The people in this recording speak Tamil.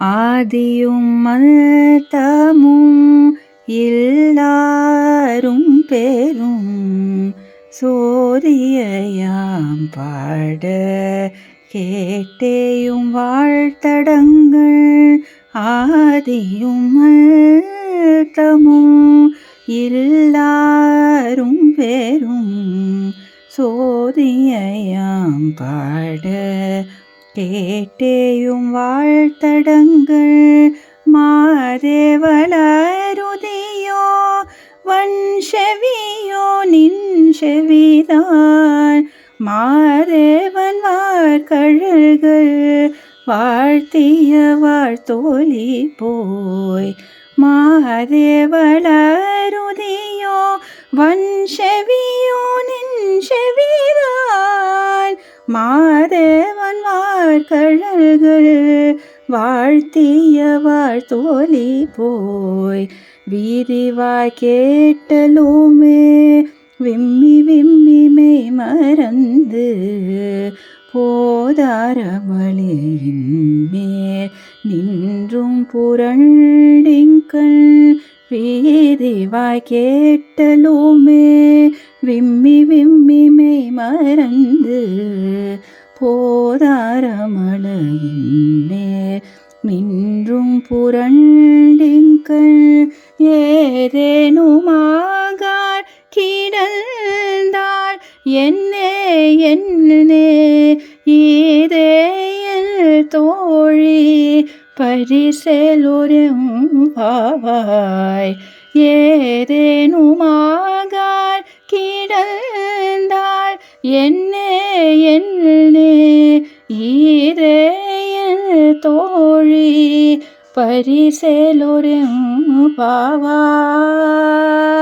ஆதியும் அந்தமும் எல்லாரும் பெரும் சோதியாம் பாட கேட்டேயும் வாழ்த்தடங்கள். ஆதியும் அந்தமும் எல்லாரும் பெரும் சோதியாம் பாட கேட்டேயும் வாழ்த்தடங்கள். மாதேவளருதியோ வன்செவியோ நின்செவிதான் மாதேவன் வார்கழல்கள் வாழ்த்திய வாழ்த்தோலி போய். மாதேவளருதியோ வன்செவியோ நின்செவிதான் மாதேவன் வார்கழல்கள் வாழ்த்திய வாழ்த்தோலி போய். வீதிவாய் கேட்டலுமே விம்மி விம்மி மெய் மறந்து போதாரமளியின் மேல் நின்றும் புரண்டிங்கள். வீதிவாய் கேட்டலுமே விம்மி விம்மி மெய் மறந்து போதாரமளியின் மேல் நின்றும் புரண்டிங்கள். ஏதேனுமாகார் கிடந்தாள் என்னே என்னே ஈதேயல் தோழி பரிசெலொரும் பாவாய். ஏதேனுமாகார் கிடந்தாள் என்னே என்னே ஈதேயல் தோழி பரிசெலொரும் பாவாய்.